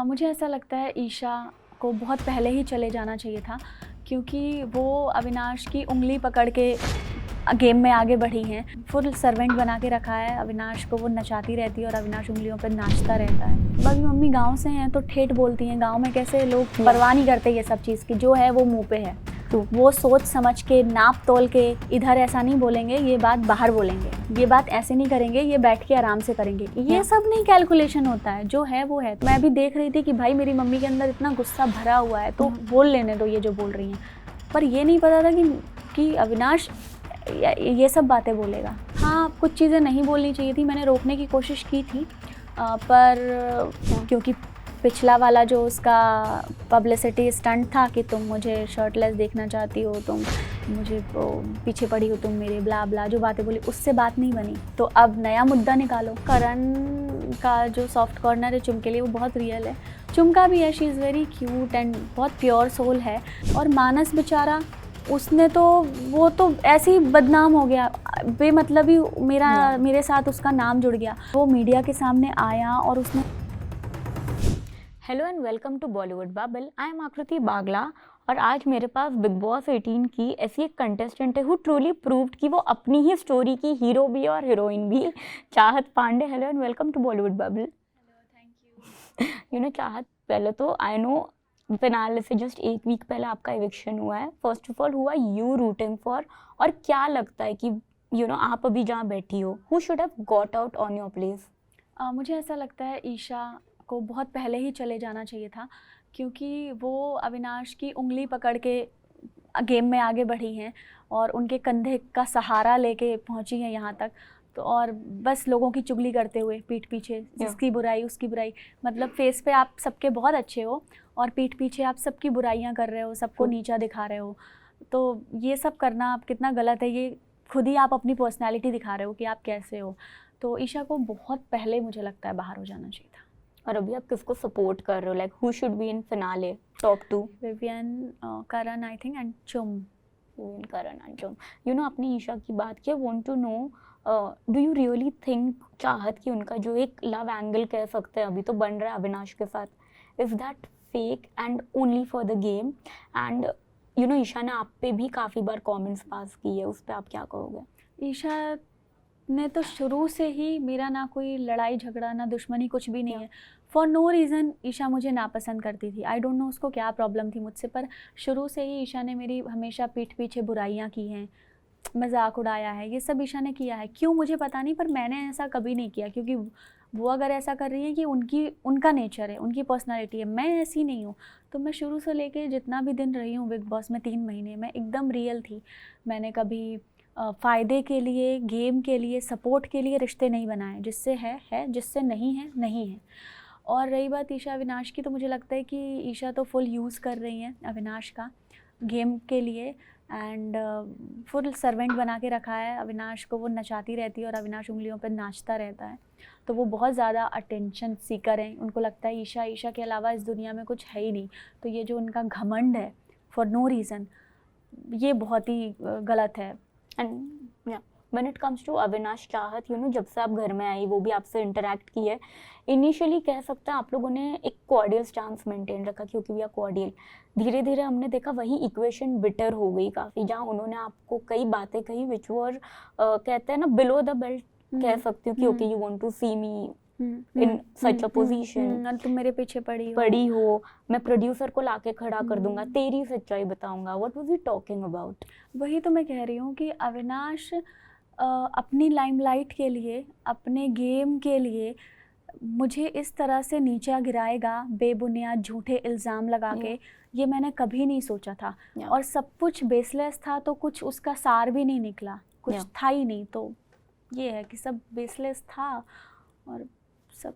मुझे ऐसा लगता है ईशा को बहुत पहले ही चले जाना चाहिए था, क्योंकि वो अविनाश की उंगली पकड़ के गेम में आगे बढ़ी हैं। फुल सर्वेंट बना के रखा है अविनाश को, वो नचाती रहती है और अविनाश उंगलियों पर नाचता रहता है। बाकी मम्मी गांव से हैं तो ठेठ बोलती हैं। गांव में कैसे लोग परवाह नहीं करते ये सब चीज़ की, जो है वो मुंह पे है। तो वो सोच समझ के नाप तोल के इधर ऐसा नहीं बोलेंगे, ये बात बाहर बोलेंगे, ये बात ऐसे नहीं करेंगे, ये बैठ के आराम से करेंगे। ये सब नहीं कैलकुलेशन होता है, जो है वो है। तो मैं भी देख रही थी कि भाई मेरी मम्मी के अंदर इतना गुस्सा भरा हुआ है तो बोल लेने दो ये जो बोल रही हैं। पर ये नहीं पता था कि अविनाश ये सब बातें बोलेगा। हाँ, कुछ चीज़ें नहीं बोलनी चाहिए थी, मैंने रोकने की कोशिश की थी, पर क्योंकि पिछला वाला जो उसका पब्लिसिटी स्टंट था कि तुम मुझे शर्टलेस देखना चाहती हो, तुम मुझे पीछे पड़ी हो, तुम मेरे ब्ला ब्ला जो बातें बोली, उससे बात नहीं बनी। तो अब नया मुद्दा निकालो। करण का जो सॉफ्ट कॉर्नर है चुम के लिए, वो बहुत रियल है। चुमका भी है, she is very cute and बहुत प्योर सोल है। और मानस बेचारा, उसने तो वो तो ऐसे ही बदनाम हो गया, बेमतलब ही मेरे साथ उसका नाम जुड़ गया। वो मीडिया के सामने आया और उसने hello and welcome to Bollywood bubble. I am Aakriti Bagla और आज मेरे पास बिग बॉस 18 की ऐसी एक कंटेस्टेंट है हु ट्रूली प्रूव्ड कि वो अपनी ही स्टोरी की हीरो भी है और हीरोइन भी, Chahat Pandey. Hello and welcome to Bollywood bubble. Hello, thank you. You know Chahat, पहले तो आई नो फिनाले से जस्ट एक वीक पहले आपका इविक्शन हुआ है। First of all, who you rooting for, और क्या लगता है कि आप अभी जहाँ बैठी हो, who should have got out on your place? मुझे ऐसा लगता है ईशा को बहुत पहले ही चले जाना चाहिए था, क्योंकि वो अविनाश की उंगली पकड़ के गेम में आगे बढ़ी हैं और उनके कंधे का सहारा लेके पहुंची हैं यहाँ तक। तो और बस लोगों की चुगली करते हुए पीठ पीछे, जिसकी बुराई उसकी बुराई। मतलब फेस पे आप सबके बहुत अच्छे हो और पीठ पीछे आप सबकी बुराइयाँ कर रहे हो, सबको नीचा दिखा रहे हो। तो ये सब करना आप कितना गलत है, ये खुद ही आप अपनी पर्सनैलिटी दिखा रहे हो कि आप कैसे हो। तो ईशा को बहुत पहले मुझे लगता है बाहर हो जाना चाहिए था। और अभी आप किसको सपोर्ट कर रहे हो? Like who should be in finale top 2? Vivian, Karan I think, and Chum. Vivian, Karan and Chum. आपने ईशा की बात की, want to know, do you really think Chahat कि उनका जो एक लव एंगल कह सकते हैं अभी तो बन रहा है अविनाश के साथ, is that fake and only for the game? And Eisha ने आप पे भी काफ़ी बार कमेंट्स पास की है, उस पर आप क्या कहोगे? ईशा ने तो शुरू से ही, मेरा ना कोई लड़ाई झगड़ा ना दुश्मनी कुछ भी नहीं है। फॉर नो रीज़न ईशा मुझे नापसंद करती थी। आई डोंट नो उसको क्या प्रॉब्लम थी मुझसे, पर शुरू से ही ईशा ने मेरी हमेशा पीठ पीछे बुराइयां की हैं, मजाक उड़ाया है, ये सब ईशा ने किया है। क्यों मुझे पता नहीं, पर मैंने ऐसा कभी नहीं किया, क्योंकि वो अगर ऐसा कर रही है कि उनका नेचर है, उनकी पर्सनालिटी है, मैं ऐसी नहीं हूँ। तो मैं शुरू से लेके जितना भी दिन रही हूँ बिग बॉस में, 3 महीने, मैं एकदम रियल थी। मैंने कभी फ़ायदे के लिए, गेम के लिए, सपोर्ट के लिए रिश्ते नहीं बनाए। जिससे है, जिससे नहीं है नहीं है। और रही बात ईशा अविनाश की, तो मुझे लगता है कि ईशा तो फुल यूज़ कर रही हैं अविनाश का गेम के लिए, एंड फुल सर्वेंट बना के रखा है अविनाश को। वो नचाती रहती है और अविनाश उंगलियों पर नाचता रहता है। तो वो बहुत ज़्यादा अटेंशन सीकर हैं। उनको लगता है ईशा के अलावा इस दुनिया में कुछ है ही नहीं। तो ये जो उनका घमंड है फॉर नो रीज़न, ये बहुत ही गलत है। एंड या when it comes to Avinash Chahat, जब से आप घर में आई, वो भी आपसे इंटरेक्ट की है, इनिशियली कह सकते हैं आप लोगों ने एक कॉर्डियल स्टांस मेंटेन रखा, क्योंकि वी आर कॉर्डियल। धीरे धीरे हमने देखा वही इक्वेशन बिटर हो गई काफ़ी, जहाँ उन्होंने आपको कई बातें कही विच वर, कहते हैं ना, बिलो द बेल्ट कह सकती हूँ कि okay, you want to see me in such a position, तुम मेरे पीछे पड़ी हो, मैं प्रोड्यूसर को लाके खड़ा कर दूंगा, तेरी सच्चाई बताऊंगा। What was he talking about? वही तो मैं कह रही हूँ कि अविनाश अपनी लाइमलाइट के लिए, अपने गेम के लिए मुझे इस तरह से नीचा गिराएगा, बेबुनियाद झूठे इल्ज़ाम लगा के, ये मैंने कभी नहीं सोचा था। और सब कुछ बेसलेस था, तो कुछ उसका सार भी नहीं निकला, कुछ था ही नहीं। तो ये है कि सब बेसलेस था और सब।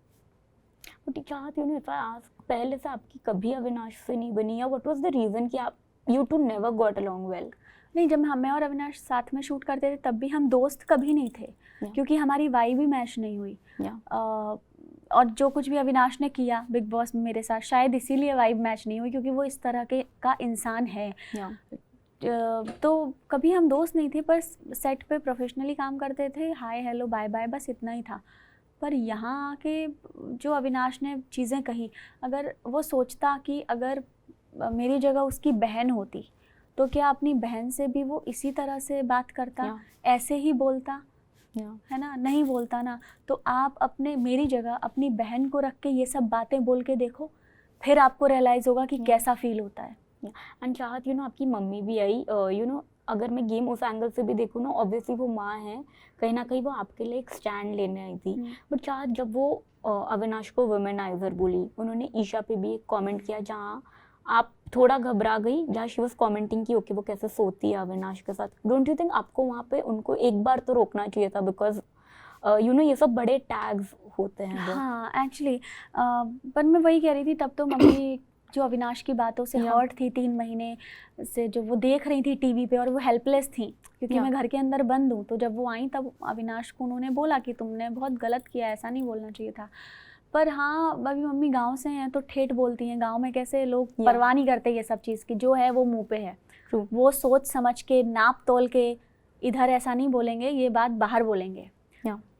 चाहती हूँ इफ आई आस्क, पहले से आपकी कभी अविनाश से नहीं बनी, या व्हाट वाज द रीजन कि आप you two never got along well? नहीं, जब मैं और अविनाश साथ में शूट करते थे तब भी हम दोस्त कभी नहीं थे, क्योंकि हमारी वाइब भी मैच नहीं हुई। और जो कुछ भी अविनाश ने किया बिग बॉस में मेरे साथ, शायद इसीलिए वाइब मैच नहीं हुई, क्योंकि वो इस तरह के का इंसान है। तो कभी हम दोस्त नहीं थे, पर सेट पे प्रोफेशनली काम करते थे, हाय हेलो बाय बाय, बस इतना ही था। पर यहाँ आके जो अविनाश ने चीज़ें कही, अगर वो सोचता कि अगर मेरी जगह उसकी बहन होती तो क्या अपनी बहन से भी वो इसी तरह से बात करता, ऐसे ही बोलता, है ना? नहीं बोलता ना। तो आप अपने मेरी जगह अपनी बहन को रख के ये सब बातें बोल के देखो, फिर आपको रियलाइज़ होगा कि कैसा फील होता है। एंड चाहत आपकी मम्मी भी आई, अगर मैं गेम उस एंगल से भी देखूँ ना, ऑब्वियसली वो माँ है, कहीं ना कहीं वो आपके लिए एक स्टैंड लेने आई थी। बट चाहत जब वो अविनाश को वुमेनाइजर बोली, उन्होंने ईशा पे भी एक कमेंट किया जहाँ आप थोड़ा घबरा गई, जहाँ शी वॉज कॉमेंटिंग की ओके वो कैसे सोती है अविनाश के साथ। डोंट यू थिंक आपको वहाँ पे उनको एक बार तो रोकना चाहिए था, बिकॉज ये सब बड़े टैग्स होते हैं। हाँ एक्चुअली, पर मैं वही कह रही थी, तब तो मम्मी जो अविनाश की बातों से हर्ट थी, 3 महीने से जो वो देख रही थी टीवी पे, और वो हेल्पलेस थी क्योंकि मैं घर के अंदर बंद हूँ। तो जब वो आई तब अविनाश को उन्होंने बोला कि तुमने बहुत गलत किया, ऐसा नहीं बोलना चाहिए था। पर हाँ, अभी मम्मी गांव से हैं तो ठेठ बोलती हैं। गांव में कैसे लोग परवाह नहीं करते ये सब चीज़ की, जो है वो मुंह पे है। वो सोच समझ के, नाप तोल के, इधर ऐसा नहीं बोलेंगे, ये बात बाहर बोलेंगे,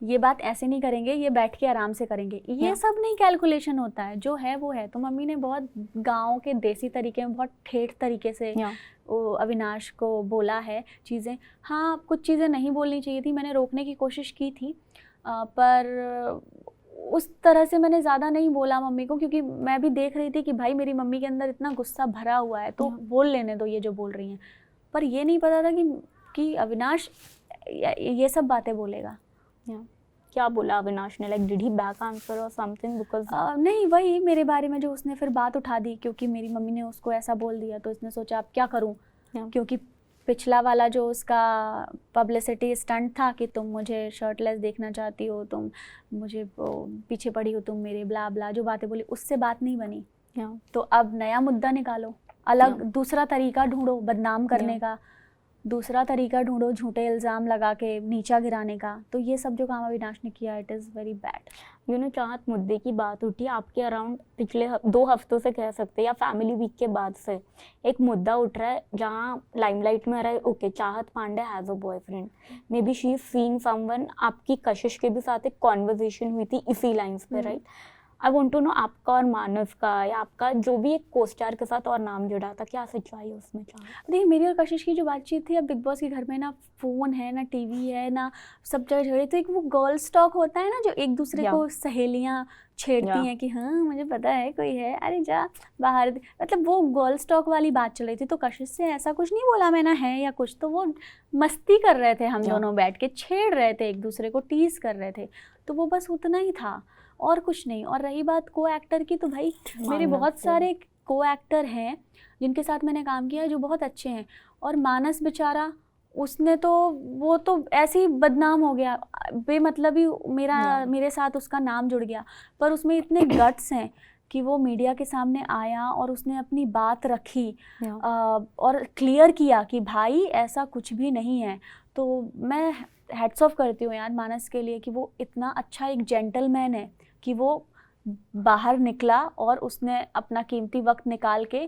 ये बात ऐसे नहीं करेंगे, ये बैठ के आराम से करेंगे। ये सब नहीं कैलकुलेशन होता है, जो है वो है। तो मम्मी ने बहुत गांव के देसी तरीके में, बहुत ठेठ तरीके से अविनाश को बोला है चीज़ें। हाँ, कुछ चीज़ें नहीं बोलनी चाहिए थी, मैंने रोकने की कोशिश की थी, पर उस तरह से मैंने ज़्यादा नहीं बोला मम्मी को, क्योंकि मैं भी देख रही थी कि भाई मेरी मम्मी के अंदर इतना गुस्सा भरा हुआ है, तो बोल लेने दो ये जो बोल रही हैं। पर ये नहीं पता था कि अविनाश ये सब बातें बोलेगा। क्या बोला अविनाश ने? Like did he back answer और समथिंग? बिकॉज नहीं, वही मेरे बारे में जो उसने फिर बात उठा दी, क्योंकि मेरी मम्मी ने उसको ऐसा बोल दिया, तो उसने सोचा अब क्या करूं, क्योंकि पिछला वाला जो उसका पब्लिसिटी स्टंट था कि तुम मुझे शर्टलेस देखना चाहती हो, तुम मुझे पीछे पड़ी हो, तुम मेरे ब्ला ब्ला जो बातें बोली, उससे बात नहीं बनी। तो अब नया मुद्दा निकालो, अलग दूसरा तरीका ढूंढो बदनाम करने का, दूसरा तरीका ढूंढो झूठे इल्ज़ाम लगा के नीचा गिराने का। तो ये सब जो काम अविनाश ने किया, इट इज़ वेरी बैड। चाहत मुद्दे की बात उठी आपके अराउंड पिछले 2 हफ्तों से कह सकते हैं, या फैमिली वीक के बाद से एक मुद्दा उठ रहा है जहाँ लाइमलाइट में आ रहा है, okay Chahat Pandey has a boyfriend, maybe she is seeing someone. आपकी कशिश के भी साथ एक कॉन्वर्जेशन हुई थी इसी लाइन्स पे, right? I want to know आपका और मानस का, या आपका जो भी एक कोस्टार के साथ और नाम जुड़ा था, क्या सच्चाई है उसमें? देखिए, मेरी और कशिश की जो बातचीत थी, अब बिग बॉस के घर में ना फ़ोन है, ना टीवी है, ना सब जगह झगड़े, तो एक वो गर्ल्स टॉक होता है ना, जो एक दूसरे को सहेलियाँ छेड़ती हैं कि हाँ मुझे पता है कोई है, अरे जा बाहर, मतलब वो गर्ल्स टॉक वाली बात चल रही थी। तो कशिश से ऐसा कुछ नहीं बोला मैंने है या कुछ, तो वो मस्ती कर रहे थे, हम दोनों बैठ के छेड़ रहे थे, एक दूसरे को टीज कर रहे थे, तो वो बस उतना ही था और कुछ नहीं। और रही बात को एक्टर की, तो भाई मेरे बहुत सारे को एक्टर हैं जिनके साथ मैंने काम किया है जो बहुत अच्छे हैं, और मानस बेचारा, उसने तो वो तो ऐसे ही बदनाम हो गया, बेमतलब ही मेरे साथ उसका नाम जुड़ गया। पर उसमें इतने गट्स हैं कि वो मीडिया के सामने आया और उसने अपनी बात रखी और क्लियर किया कि भाई ऐसा कुछ भी नहीं है। तो मैं हैट्स ऑफ करती हूँ यार मानस के लिए कि वो इतना अच्छा एक जेंटलमैन है कि वो बाहर निकला और उसने अपना कीमती वक्त निकाल के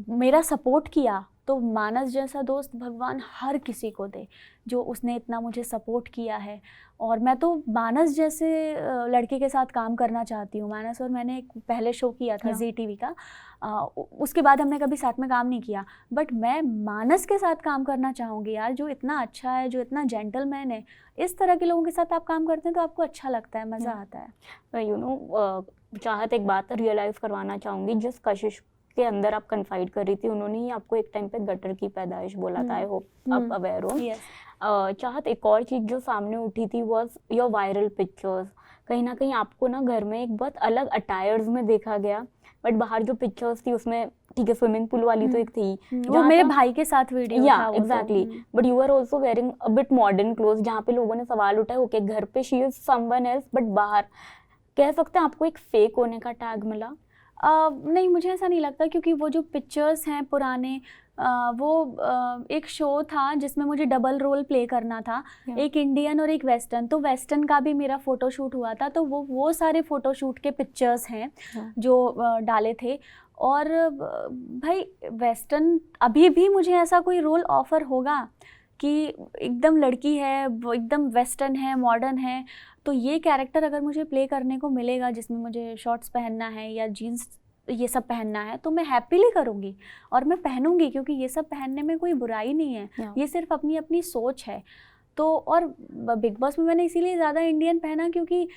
मेरा सपोर्ट किया। तो मानस जैसा दोस्त भगवान हर किसी को दे, जो उसने इतना मुझे सपोर्ट किया है। और मैं तो मानस जैसे लड़के के साथ काम करना चाहती हूँ। मानस और मैंने एक पहले शो किया था जी टीवी का, उसके बाद हमने कभी साथ में काम नहीं किया, बट मैं मानस के साथ काम करना चाहूँगी यार, जो इतना अच्छा है, जो इतना जेंटलमैन है। इस तरह के लोगों के साथ आप काम करते हैं तो आपको अच्छा लगता है, मज़ा आता है। चाहत एक बात रियलाइज़ करवाना चाहूँगी, जिस कशिश के अंदर आप कन्फाइड कर रही थी, उन्होंने ही आपको एक टाइम पे गटर की पैदाइश बोला था। आई होप आप अवेयर हो। चाहत एक और चीज़ जो सामने उठी थी वाज योर वायरल पिक्चर्स। कहीं ना कहीं आपको ना घर में एक बहुत अलग अटायर्स में देखा गया, बट बाहर जो पिक्चर्स थी उसमें ठीक है स्विमिंग पूल वाली तो एक थी, वो मेरे भाई के साथ वीडियो था वो। Exactly, but you are also wearing a bit modern clothes, जहाँ पे लोगों ने सवाल उठाया ओके घर पे she is someone else, but बाहर कह सकते हैं आपको एक फेक होने का टैग मिला। नहीं, मुझे ऐसा नहीं लगता, क्योंकि वो जो पिक्चर्स हैं पुराने, वो एक शो था जिसमें मुझे डबल रोल प्ले करना था, एक इंडियन और एक वेस्टर्न। तो वेस्टर्न का भी मेरा फ़ोटोशूट हुआ था, तो वो सारे फ़ोटोशूट के पिक्चर्स हैं जो डाले थे। और भाई वेस्टर्न अभी भी मुझे ऐसा कोई रोल ऑफ़र होगा कि एकदम लड़की है, वो एकदम वेस्टर्न है, मॉडर्न है, तो ये कैरेक्टर अगर मुझे प्ले करने को मिलेगा जिसमें मुझे शॉर्ट्स पहनना है या जीन्स ये सब पहनना है, तो मैं हैप्पीली करूँगी और मैं पहनूंगी, क्योंकि ये सब पहनने में कोई बुराई नहीं है, ये सिर्फ अपनी अपनी सोच है। तो और बिग बॉस में मैंने इसीलिए ज़्यादा इंडियन पहना क्योंकि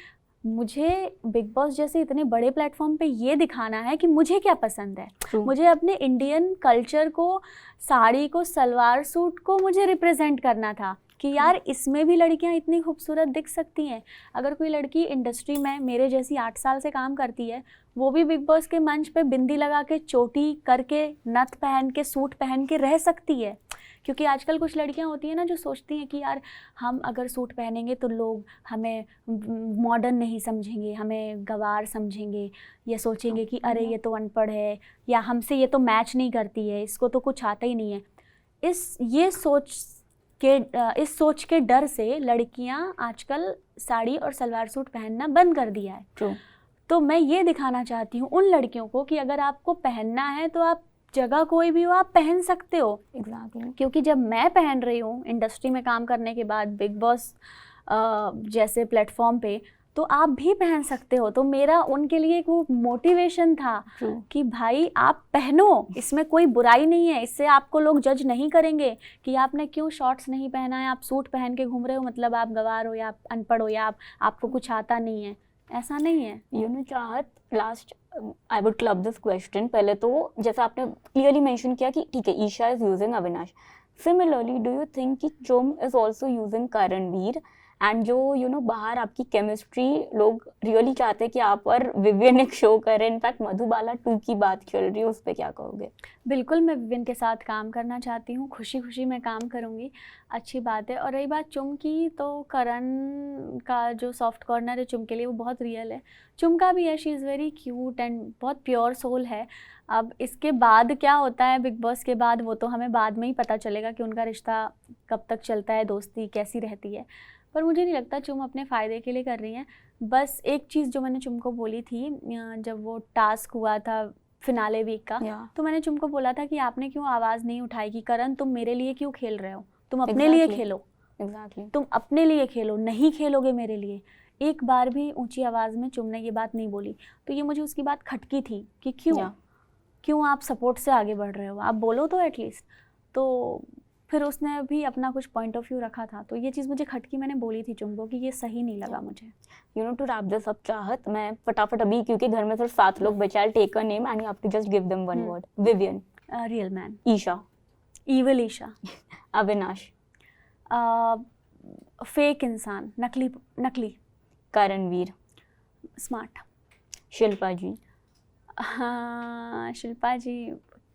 मुझे बिग बॉस जैसे इतने बड़े प्लेटफॉर्म पे ये दिखाना है कि मुझे क्या पसंद है। मुझे अपने इंडियन कल्चर को, साड़ी को, सलवार सूट को मुझे रिप्रेजेंट करना था कि यार इसमें भी लड़कियां इतनी खूबसूरत दिख सकती हैं। अगर कोई लड़की इंडस्ट्री में मेरे जैसी 8 साल से काम करती है, वो भी बिग बॉस के मंच पे बिंदी लगा के, चोटी करके, नथ पहन के, सूट पहन के रह सकती है। क्योंकि आजकल कुछ लड़कियां होती हैं ना जो सोचती हैं कि यार हम अगर सूट पहनेंगे तो लोग हमें मॉडर्न नहीं समझेंगे, हमें गंवार समझेंगे, ये सोचेंगे कि अरे ये तो अनपढ़ है, या हमसे ये तो मैच नहीं करती है, इसको तो कुछ आता ही नहीं है। इस सोच के डर से लड़कियां आजकल साड़ी और सलवार सूट पहनना बंद कर दिया है। True. तो मैं ये दिखाना चाहती हूँ उन लड़कियों को कि अगर आपको पहनना है तो आप जगह कोई भी हो आप पहन सकते हो। Exactly. क्योंकि जब मैं पहन रही हूँ इंडस्ट्री में काम करने के बाद बिग बॉस जैसे प्लेटफॉर्म पे, तो आप भी पहन सकते हो। तो मेरा उनके लिए एक वो मोटिवेशन था कि भाई आप पहनो, इसमें कोई बुराई नहीं है, इससे आपको लोग जज नहीं करेंगे कि आपने क्यों शॉर्ट्स नहीं पहना है, आप सूट पहन के घूम रहे हो, मतलब आप गंवार हो या आप अनपढ़ हो या आपको कुछ आता नहीं है। ऐसा नहीं है। चाहत, last I would club this question. पहले तो जैसा आपने क्लियरली मेंशन किया कि ठीक है Eisha is using Avinash, similarly do you think कि Chum is also using Karanveer? And जो बाहर आपकी केमिस्ट्री लोग रियली चाहते हैं कि आप और विवियन एक शो करें, इनफैक्ट मधुबाला 2 की बात चल रही है, उस पर क्या कहोगे? बिल्कुल, मैं विवियन के साथ काम करना चाहती हूँ, खुशी खुशी मैं काम करूँगी, अच्छी बात है। और रही बात चुम की, तो करण का जो सॉफ्ट कॉर्नर है चुम के लिए वो बहुत रियल है, चुम का भी है, she is very cute and बहुत प्योर सोल है। अब इसके बाद क्या होता है बिग बॉस के बाद, वो तो हमें बाद में ही पता चलेगा कि उनका रिश्ता कब तक चलता है, दोस्ती कैसी रहती है। पर मुझे नहीं लगता चुम अपने फ़ायदे के लिए कर रही हैं। बस एक चीज़ जो मैंने चुम को बोली थी जब वो टास्क हुआ था फिनाले वीक का, तो मैंने चुम को बोला था कि आपने क्यों आवाज़ नहीं उठाई कि करण तुम मेरे लिए क्यों खेल रहे हो, तुम अपने लिए खेलो। तुम अपने लिए खेलो, नहीं खेलोगे मेरे लिए। एक बार भी ऊंची आवाज़ में चुम ने ये बात नहीं बोली, तो ये मुझे उसकी बात खटकी थी कि क्यों आप सपोर्ट से आगे बढ़ रहे हो, आप बोलो तो एटलीस्ट। तो फिर उसने भी अपना कुछ पॉइंट ऑफ व्यू रखा था, तो ये चीज़ मुझे खटकी, मैंने बोली थी चुम को कि ये सही नहीं लगा मुझे। टू रैप दिस अप चाहत, मैं फटाफट अभी, क्योंकि घर में सिर्फ 7 लोग बचे, I take a name and you have to just give them one word. Vivian, real man. Eisha, evil Eisha. Avinash, fake इंसान, नकली। करणवीर, स्मार्ट। शिल्पा जी, हाँ Shilpa ji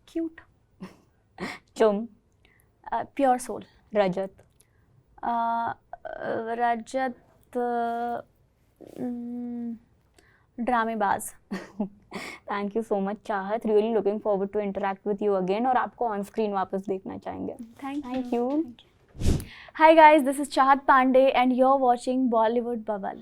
cute. Chum, pure soul. Rajat, ड्रामेबाज। Thank you so much Chahat, really looking forward to interact with you again, और आपको on screen वापस देखना चाहेंगे। Thank you. Hi guys, this is Chahat Pandey and you're watching Bollywood Bubble.